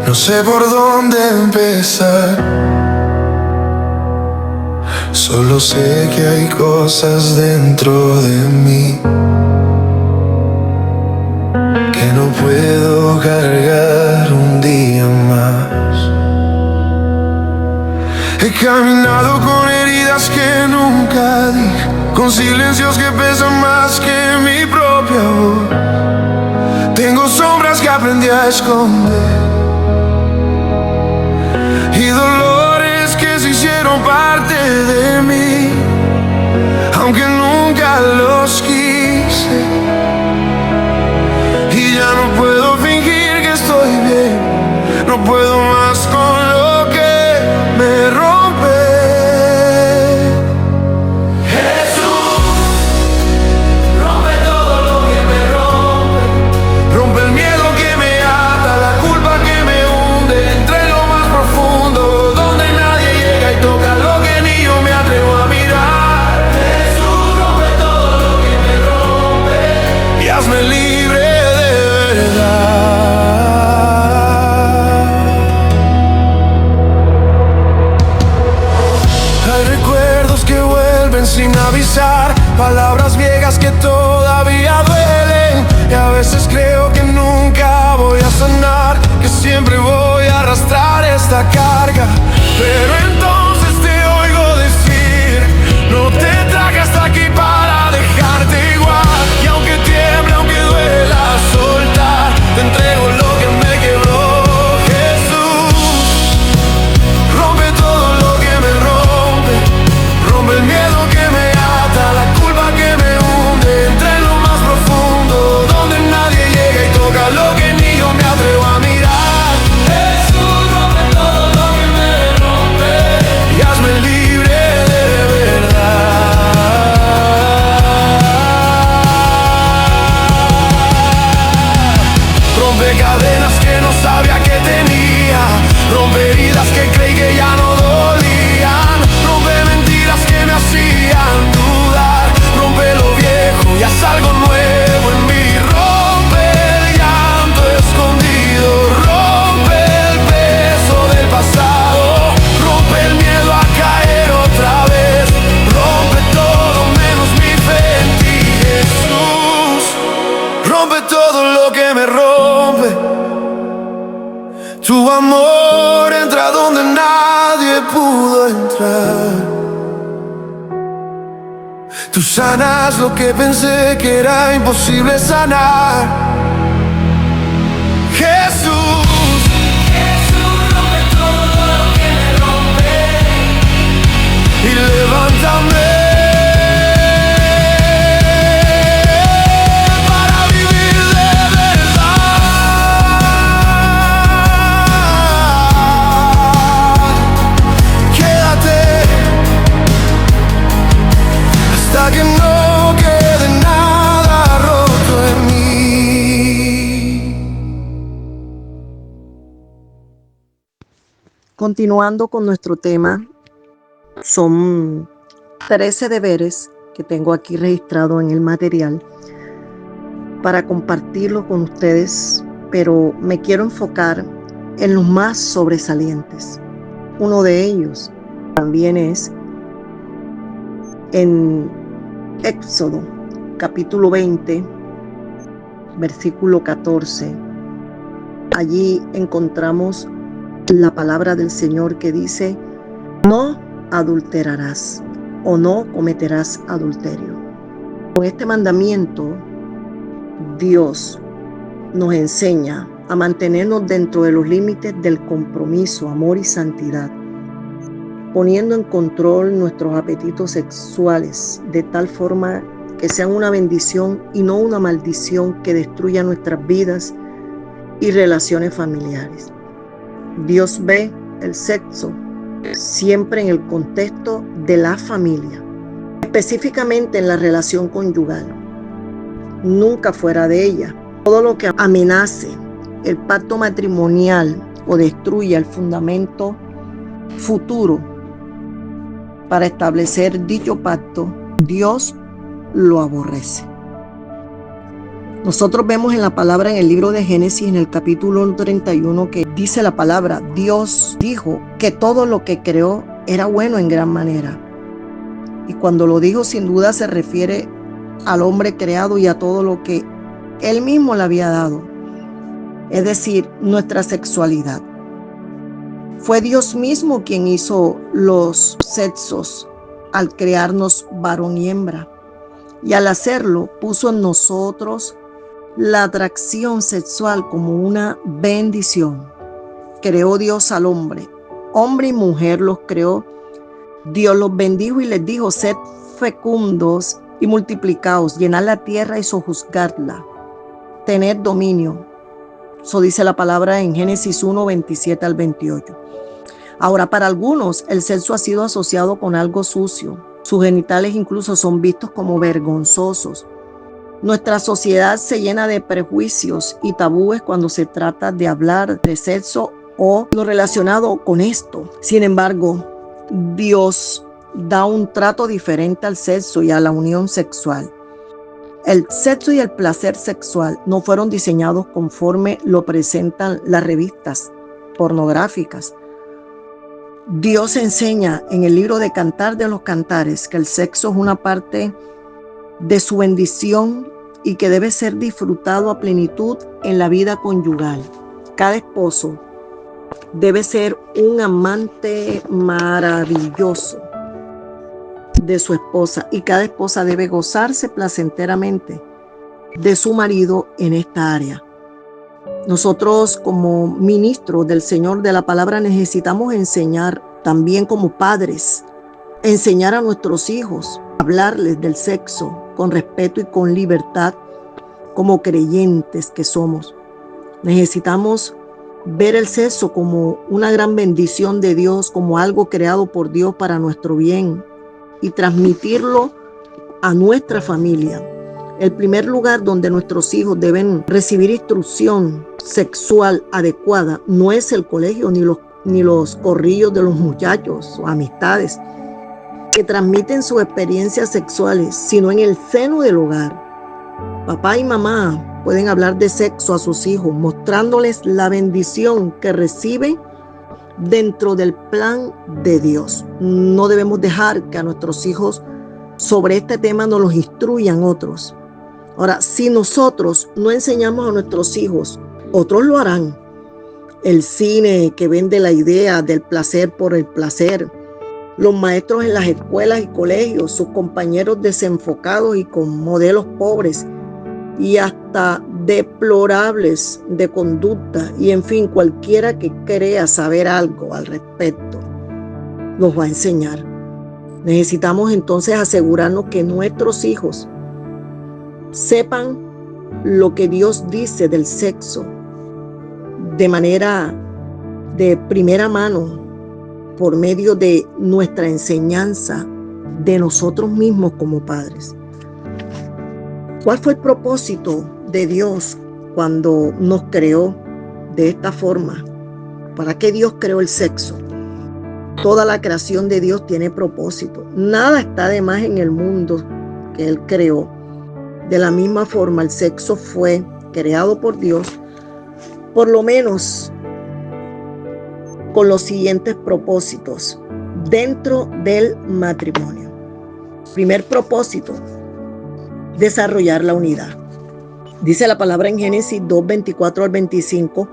No sé por dónde empezar. Solo sé que hay cosas dentro de mí que no puedo cargar un día más. He caminado con heridas que nunca dije, con silencios que pesan más que mi propia voz. Tengo sombras que aprendí a esconder y dolores que se hicieron parte de mí, aunque nunca los quise. Y ya no puedo fingir que estoy bien, no puedo más con lo que me rompe. Jesús, rompe todo lo que me rompe. Rompe el miedo que me ata, la culpa que me hunde entre lo más profundo, donde nadie llega y toca lo que ni yo me atrevo a mirar. Jesús, rompe todo lo que me rompe y hazme libre de verdad. Hay recuerdos que vuelven sin avisar, palabras viejas que todavía duelen, y a veces creo que nunca voy a sanar, que siempre voy a arrastrar esta carga. Pero entonces te oigo decir: no te traje hasta aquí para dejarte igual. Y aunque tiemble, aunque duela soltar, te entrego lo que me quebró. Jesús, rompe todo lo que me rompe. Rompe el miedo que me ata, la culpa que me hunde entre lo más profundo, donde nadie llega y toca lo que ni yo me atrevo a mirar. Jesús, rompe todo lo que me rompe y hazme libre de verdad. Rompe cadenas que no sabía que tenía, rompe heridas que creí que ya no dolían, rompe mentiras que me hacían dudar, rompe lo viejo y haz algo nuevo en mí. Rompe el llanto escondido, rompe el peso del pasado, rompe el miedo a caer otra vez, rompe todo menos mi fe en ti. Jesús, rompe todo lo que me rompe. Tu amor entra donde nadie pudo entrar. Tú sanas lo que pensé que era imposible sanar. Jesús, Jesús, rompe todo lo que me rompe y levántame. Que no quede nada roto en mí. Continuando con nuestro tema, son 13 deberes que tengo aquí registrado en el material para compartirlo con ustedes, pero me quiero enfocar en los más sobresalientes. Uno de ellos también es en Éxodo, capítulo 20, versículo 14. Allí encontramos la palabra del Señor que dice: no adulterarás o no cometerás adulterio. Con este mandamiento, Dios nos enseña a mantenernos dentro de los límites del compromiso, amor y santidad, poniendo en control nuestros apetitos sexuales de tal forma que sean una bendición y no una maldición que destruya nuestras vidas y relaciones familiares. Dios ve el sexo siempre en el contexto de la familia, específicamente en la relación conyugal, nunca fuera de ella. Todo lo que amenace el pacto matrimonial o destruya el fundamento futuro para establecer dicho pacto, Dios lo aborrece. Nosotros vemos en la palabra en el libro de Génesis, en el capítulo 31, que dice la palabra: Dios dijo que todo lo que creó era bueno en gran manera. Y cuando lo dijo, sin duda se refiere al hombre creado y a todo lo que Él mismo le había dado, es decir, nuestra sexualidad. Fue Dios mismo quien hizo los sexos al crearnos varón y hembra, y al hacerlo puso en nosotros la atracción sexual como una bendición. Creó Dios al hombre y mujer los creó. Dios los bendijo y les dijo: sed fecundos y multiplicaos, llenad la tierra y sojuzgadla, tened dominio. Eso dice la palabra en Génesis 1, 27 al 28. Ahora, para algunos el sexo ha sido asociado con algo sucio. Sus genitales incluso son vistos como vergonzosos. Nuestra sociedad se llena de prejuicios y tabúes cuando se trata de hablar de sexo o lo relacionado con esto. Sin embargo, Dios da un trato diferente al sexo y a la unión sexual. El sexo y el placer sexual no fueron diseñados conforme lo presentan las revistas pornográficas. Dios enseña en el libro de Cantar de los Cantares que el sexo es una parte de su bendición y que debe ser disfrutado a plenitud en la vida conyugal. Cada esposo debe ser un amante maravilloso de su esposa y cada esposa debe gozarse placenteramente de su marido en esta área. Nosotros, como ministros del Señor de la palabra, necesitamos enseñar también como padres, enseñar a nuestros hijos, hablarles del sexo con respeto y con libertad, como creyentes que somos. Necesitamos ver el sexo como una gran bendición de Dios, como algo creado por Dios para nuestro bien, y transmitirlo a nuestra familia. El primer lugar donde nuestros hijos deben recibir instrucción sexual adecuada no es el colegio ni los corrillos de los muchachos o amistades que transmiten sus experiencias sexuales, sino en el seno del hogar. Papá y mamá pueden hablar de sexo a sus hijos, mostrándoles la bendición que reciben dentro del plan de Dios. No debemos dejar que a nuestros hijos sobre este tema nos los instruyan otros. Ahora, si nosotros no enseñamos a nuestros hijos, otros lo harán. El cine que vende la idea del placer por el placer, los maestros en las escuelas y colegios, sus compañeros desenfocados y con modelos pobres y hasta deplorables de conducta, y en fin, cualquiera que crea saber algo al respecto nos va a enseñar. Necesitamos entonces asegurarnos que nuestros hijos sepan lo que Dios dice del sexo de manera de primera mano, por medio de nuestra enseñanza de nosotros mismos como padres. ¿Cuál fue el propósito de Dios cuando nos creó de esta forma? ¿Para qué Dios creó el sexo? Toda la creación de Dios tiene propósito. Nada está de más en el mundo que Él creó. De la misma forma, el sexo fue creado por Dios, por lo menos con los siguientes propósitos dentro del matrimonio. Primer propósito: desarrollar la unidad. Dice la palabra en Génesis 2, 24 al 25: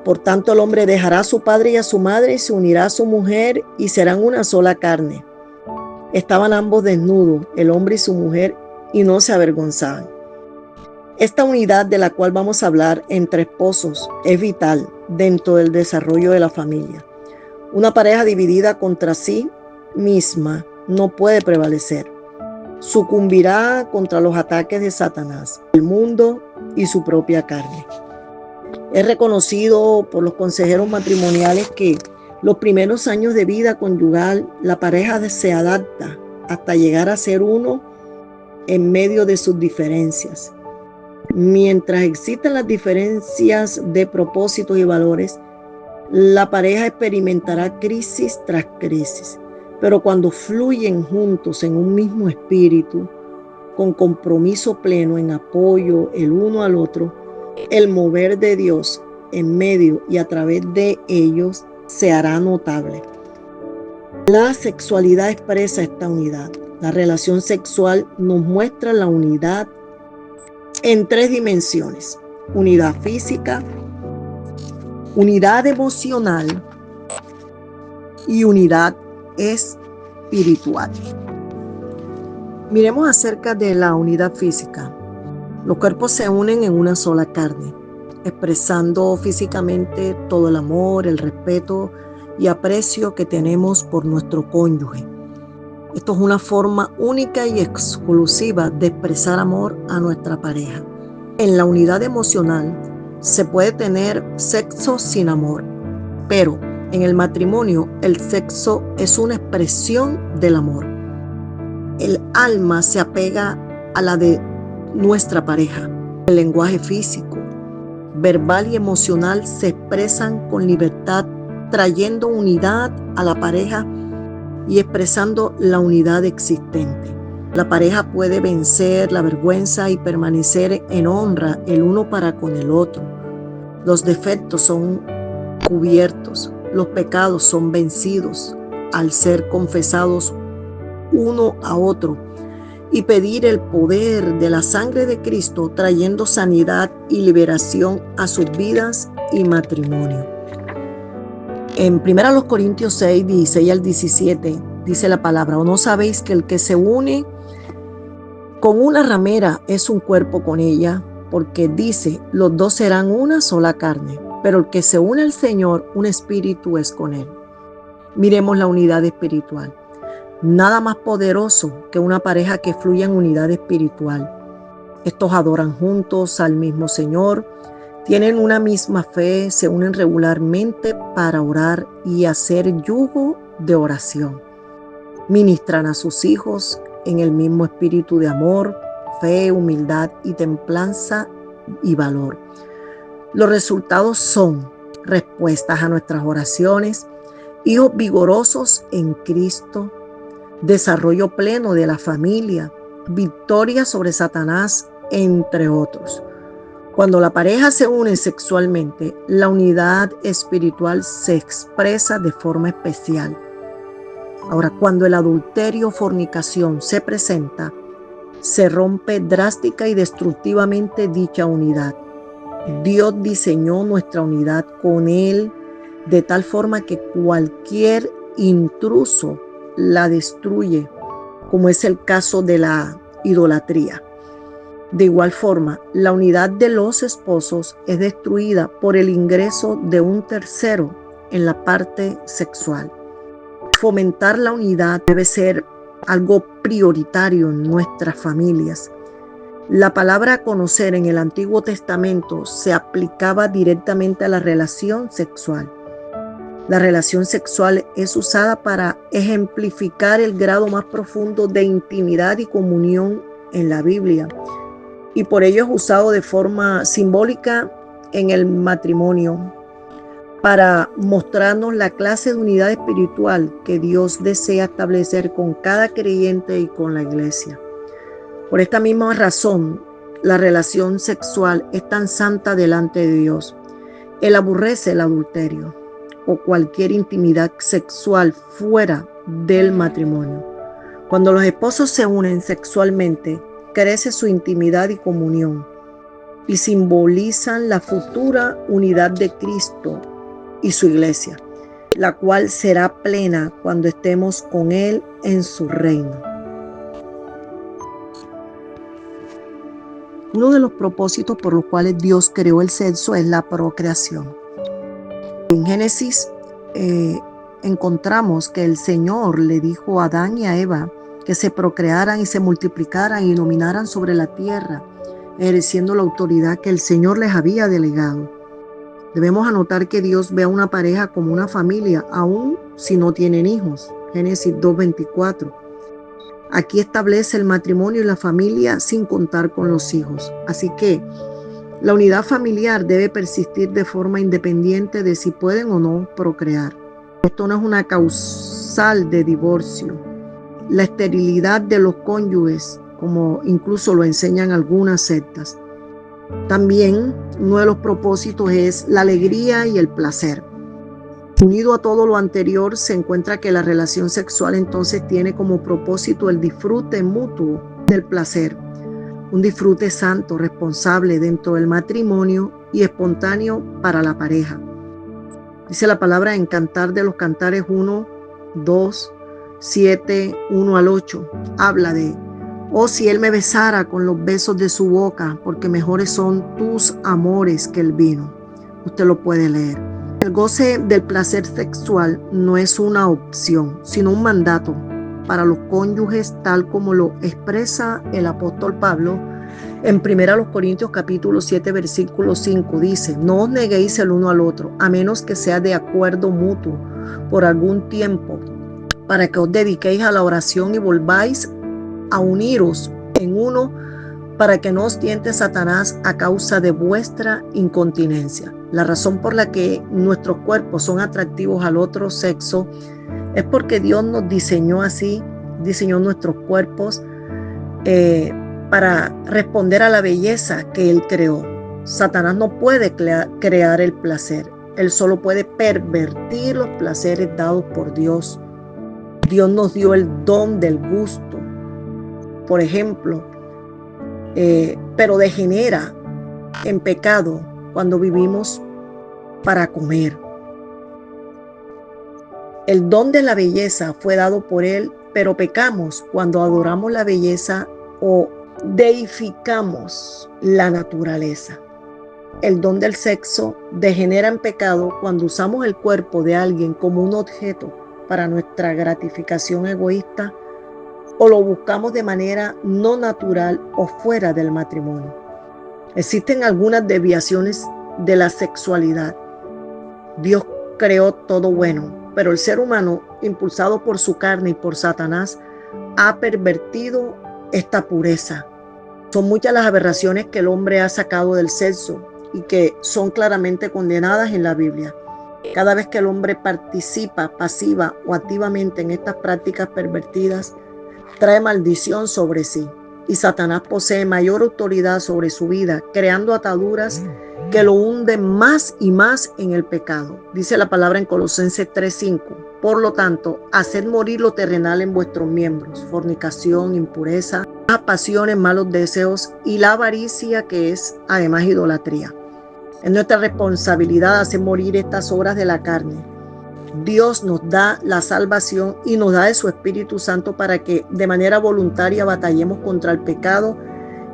por tanto el hombre dejará a su padre y a su madre y se unirá a su mujer y serán una sola carne. Estaban ambos desnudos, el hombre y su mujer, y no se avergonzaban. Esta unidad de la cual vamos a hablar entre esposos es vital dentro del desarrollo de la familia. Una pareja dividida contra sí misma no puede prevalecer. Sucumbirá contra los ataques de Satanás, el mundo y su propia carne. Es reconocido por los consejeros matrimoniales que los primeros años de vida conyugal la pareja se adapta hasta llegar a ser uno en medio de sus diferencias. Mientras existan las diferencias de propósitos y valores, la pareja experimentará crisis tras crisis. Pero cuando fluyen juntos en un mismo espíritu, con compromiso pleno en apoyo el uno al otro, el mover de Dios en medio y a través de ellos se hará notable. La sexualidad expresa esta unidad. La relación sexual nos muestra la unidad en 3 dimensiones: unidad física, unidad emocional y unidad espiritual. Miremos acerca de la unidad física. Los cuerpos se unen en una sola carne, expresando físicamente todo el amor, el respeto y aprecio que tenemos por nuestro cónyuge. Esto es una forma única y exclusiva de expresar amor a nuestra pareja. En la unidad emocional se puede tener sexo sin amor, pero en el matrimonio el sexo es una expresión del amor. El alma se apega a la de nuestra pareja. El lenguaje físico, verbal y emocional se expresan con libertad, trayendo unidad a la pareja y expresando la unidad existente. La pareja puede vencer la vergüenza y permanecer en honra el uno para con el otro. Los defectos son cubiertos, los pecados son vencidos al ser confesados uno a otro y pedir el poder de la sangre de Cristo, trayendo sanidad y liberación a sus vidas y matrimonio. En 1 Corintios 6, 16 al 17 dice la palabra: ¿o no sabéis que el que se une con una ramera es un cuerpo con ella? Porque dice, los dos serán una sola carne, pero el que se une al Señor, un espíritu es con él. Miremos la unidad espiritual. Nada más poderoso que una pareja que fluya en unidad espiritual. Estos adoran juntos al mismo Señor, tienen una misma fe, se unen regularmente para orar y hacer yugo de oración. Ministran a sus hijos en el mismo espíritu de amor, fe, humildad y templanza y valor. Los resultados son respuestas a nuestras oraciones, hijos vigorosos en Cristo, desarrollo pleno de la familia, victoria sobre Satanás, entre otros. Cuando la pareja se une sexualmente, la unidad espiritual se expresa de forma especial. Ahora, cuando el adulterio o fornicación se presenta, se rompe drástica y destructivamente dicha unidad. Dios diseñó nuestra unidad con Él de tal forma que cualquier intruso la destruye, como es el caso de la idolatría. De igual forma, la unidad de los esposos es destruida por el ingreso de un tercero en la parte sexual. Fomentar la unidad debe ser algo prioritario en nuestras familias. La palabra conocer en el Antiguo Testamento se aplicaba directamente a la relación sexual. La relación sexual es usada para ejemplificar el grado más profundo de intimidad y comunión en la Biblia, y por ello es usado de forma simbólica en el matrimonio para mostrarnos la clase de unidad espiritual que Dios desea establecer con cada creyente y con la iglesia. Por esta misma razón, la relación sexual es tan santa delante de Dios. Él aborrece el adulterio o cualquier intimidad sexual fuera del matrimonio. Cuando los esposos se unen sexualmente, crece su intimidad y comunión y simbolizan la futura unidad de Cristo y su iglesia, la cual será plena cuando estemos con Él en su reino. Uno de los propósitos por los cuales Dios creó el sexo es la procreación. En Génesis encontramos que el Señor le dijo a Adán y a Eva que se procrearan y se multiplicaran y dominaran sobre la tierra, ejerciendo la autoridad que el Señor les había delegado. Debemos anotar que Dios ve a una pareja como una familia, aun si no tienen hijos. Génesis 2:24. Aquí establece el matrimonio y la familia sin contar con los hijos. Así que la unidad familiar debe persistir de forma independiente de si pueden o no procrear. Esto no es una causal de divorcio. La esterilidad de los cónyuges como incluso lo enseñan algunas sectas. También uno de los propósitos es la alegría y el placer. Unido a todo lo anterior, se encuentra que la relación sexual entonces tiene como propósito el disfrute mutuo del placer, un disfrute santo, responsable dentro del matrimonio y espontáneo para la pareja. Dice la palabra en Cantar de los Cantares 1, 2, 7, 1 al 8. Habla de: oh, si él me besara con los besos de su boca, porque mejores son tus amores que el vino. Usted lo puede leer. El goce del placer sexual no es una opción, sino un mandato para los cónyuges, tal como lo expresa el apóstol Pablo en 1 Corintios capítulo 7, versículo 5. Dice: no os neguéis el uno al otro, a menos que sea de acuerdo mutuo por algún tiempo, para que os dediquéis a la oración y volváis a uniros en uno, para que no os tiente Satanás a causa de vuestra incontinencia. La razón por la que nuestros cuerpos son atractivos al otro sexo es porque Dios nos diseñó así, diseñó nuestros cuerpos para responder a la belleza que Él creó. Satanás no puede crear el placer, él solo puede pervertir los placeres dados por Dios. Dios nos dio el don del gusto, por ejemplo, pero degenera en pecado cuando vivimos para comer. El don de la belleza fue dado por Él, pero pecamos cuando adoramos la belleza o deificamos la naturaleza. El don del sexo degenera en pecado cuando usamos el cuerpo de alguien como un objeto para nuestra gratificación egoísta o lo buscamos de manera no natural o fuera del matrimonio. Existen algunas desviaciones de la sexualidad. Dios creó todo bueno, pero el ser humano, impulsado por su carne y por Satanás, ha pervertido esta pureza. Son muchas las aberraciones que el hombre ha sacado del sexo y que son claramente condenadas en la Biblia. Cada vez que el hombre participa pasiva o activamente en estas prácticas pervertidas, trae maldición sobre sí, y Satanás posee mayor autoridad sobre su vida, creando ataduras que lo hunden más y más en el pecado. Dice la palabra en Colosenses 3:5. Por lo tanto, haced morir lo terrenal en vuestros miembros: fornicación, impureza, pasiones, malos deseos y la avaricia, que es además idolatría. Es nuestra responsabilidad hacer morir estas obras de la carne. Dios nos da la salvación y nos da de su Espíritu Santo para que de manera voluntaria batallemos contra el pecado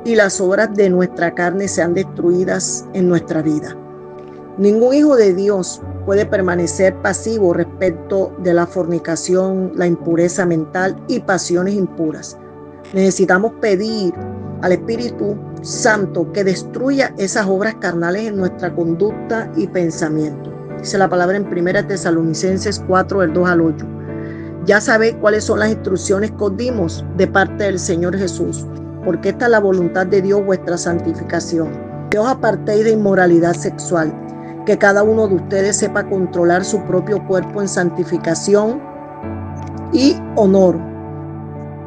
y las obras de nuestra carne sean destruidas en nuestra vida. Ningún hijo de Dios puede permanecer pasivo respecto de la fornicación, la impureza mental y pasiones impuras. Necesitamos pedir al Espíritu Santo que destruya esas obras carnales en nuestra conducta y pensamiento. Dice la palabra en 1 Tesalonicenses 4, del 2 al 8. Ya sabéis cuáles son las instrucciones que os dimos de parte del Señor Jesús, porque esta es la voluntad de Dios, vuestra santificación. Que os apartéis de inmoralidad sexual, que cada uno de ustedes sepa controlar su propio cuerpo en santificación y honor,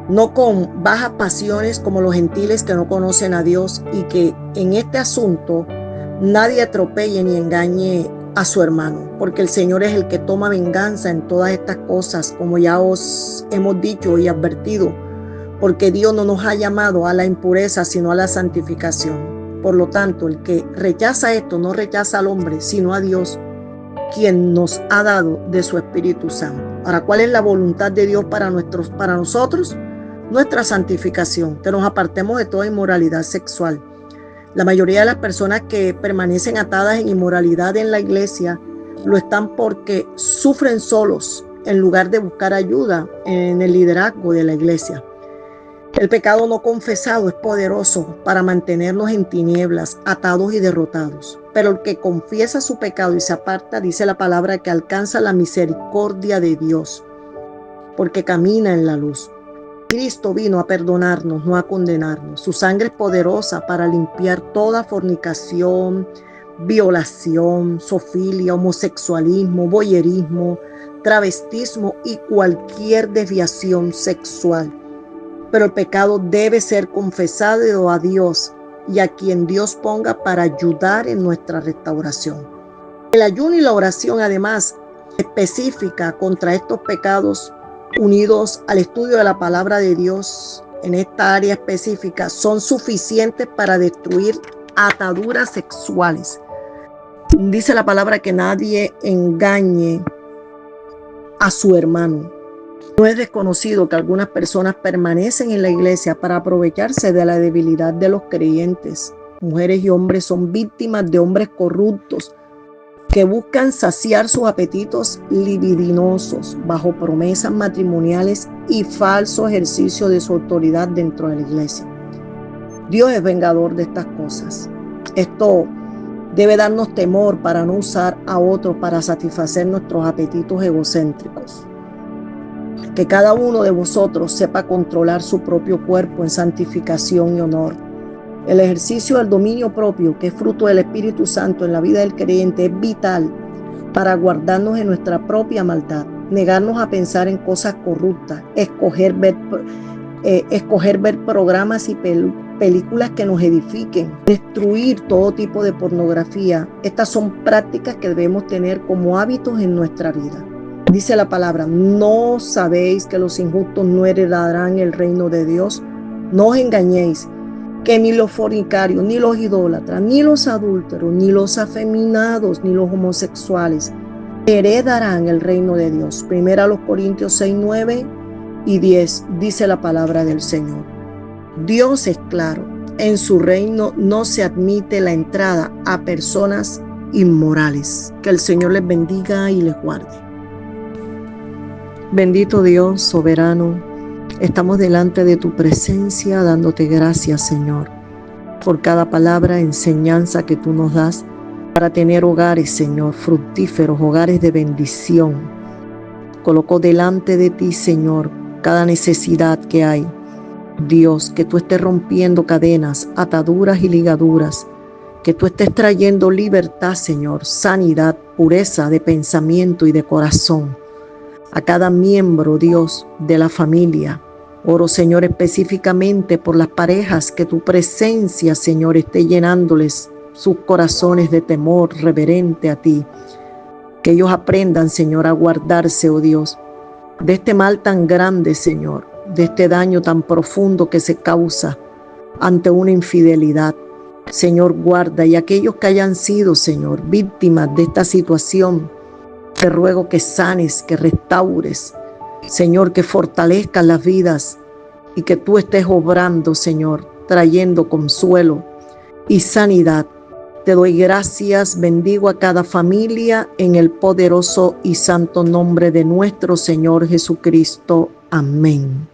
no con bajas pasiones como los gentiles que no conocen a Dios, y que en este asunto nadie atropelle ni engañe a su hermano, porque el Señor es el que toma venganza en todas estas cosas, como ya os hemos dicho y advertido, porque Dios no nos ha llamado a la impureza, sino a la santificación. Por lo tanto, el que rechaza esto no rechaza al hombre, sino a Dios, quien nos ha dado de su Espíritu Santo. Ahora, ¿cuál es la voluntad de Dios para nosotros? Nuestra santificación, que nos apartemos de toda inmoralidad sexual. La mayoría de las personas que permanecen atadas en inmoralidad en la iglesia lo están porque sufren solos en lugar de buscar ayuda en el liderazgo de la iglesia. El pecado no confesado es poderoso para mantenernos en tinieblas, atados y derrotados. Pero el que confiesa su pecado y se aparta, dice la palabra, que alcanza la misericordia de Dios, porque camina en la luz. Cristo vino a perdonarnos, no a condenarnos. Su sangre es poderosa para limpiar toda fornicación, violación, zoofilia, homosexualismo, voyerismo, travestismo y cualquier desviación sexual. pero el pecado debe ser confesado a Dios y a quien Dios ponga para ayudar en nuestra restauración. El ayuno y la oración, además, específica contra estos pecados, unidos al estudio de la palabra de Dios en esta área específica, son suficientes para destruir ataduras sexuales. Dice la palabra que nadie engañe a su hermano. No es desconocido que algunas personas permanecen en la iglesia para aprovecharse de la debilidad de los creyentes. Mujeres y hombres son víctimas de hombres corruptos que buscan saciar sus apetitos libidinosos bajo promesas matrimoniales y falso ejercicio de su autoridad dentro de la iglesia. Dios es vengador de estas cosas. Esto debe darnos temor para no usar a otros para satisfacer nuestros apetitos egocéntricos. Que cada uno de vosotros sepa controlar su propio cuerpo en santificación y honor. El ejercicio del dominio propio, que es fruto del Espíritu Santo en la vida del creyente, es vital para guardarnos en nuestra propia maldad, negarnos a pensar en cosas corruptas, escoger ver programas y películas que nos edifiquen, destruir todo tipo de pornografía. Estas son prácticas que debemos tener como hábitos en nuestra vida. Dice la palabra: ¿no sabéis que los injustos no heredarán el reino de Dios? No os engañéis, que ni los fornicarios, ni los idólatras, ni los adúlteros, ni los afeminados, ni los homosexuales heredarán el reino de Dios. 1 Corintios 6, 9 y 10 dice la palabra del Señor. Dios es claro: en su reino no se admite la entrada a personas inmorales. Que el Señor les bendiga y les guarde. Bendito Dios soberano, estamos delante de tu presencia dándote gracias, Señor, por cada palabra, enseñanza que tú nos das para tener hogares, Señor, fructíferos, hogares de bendición. Coloco delante de ti, Señor, cada necesidad que hay. Dios, que tú estés rompiendo cadenas, ataduras y ligaduras, que tú estés trayendo libertad, Señor, sanidad, pureza de pensamiento y de corazón a cada miembro, Dios, de la familia. Oro, Señor, específicamente por las parejas, que tu presencia, Señor, esté llenándoles sus corazones de temor reverente a ti. Que ellos aprendan, Señor, a guardarse, oh Dios, de este mal tan grande, Señor, de este daño tan profundo que se causa ante una infidelidad. Señor, guarda, y aquellos que hayan sido, Señor, víctimas de esta situación, te ruego que sanes, que restaures, Señor, que fortalezcas las vidas y que tú estés obrando, Señor, trayendo consuelo y sanidad. Te doy gracias, bendigo a cada familia en el poderoso y santo nombre de nuestro Señor Jesucristo. Amén.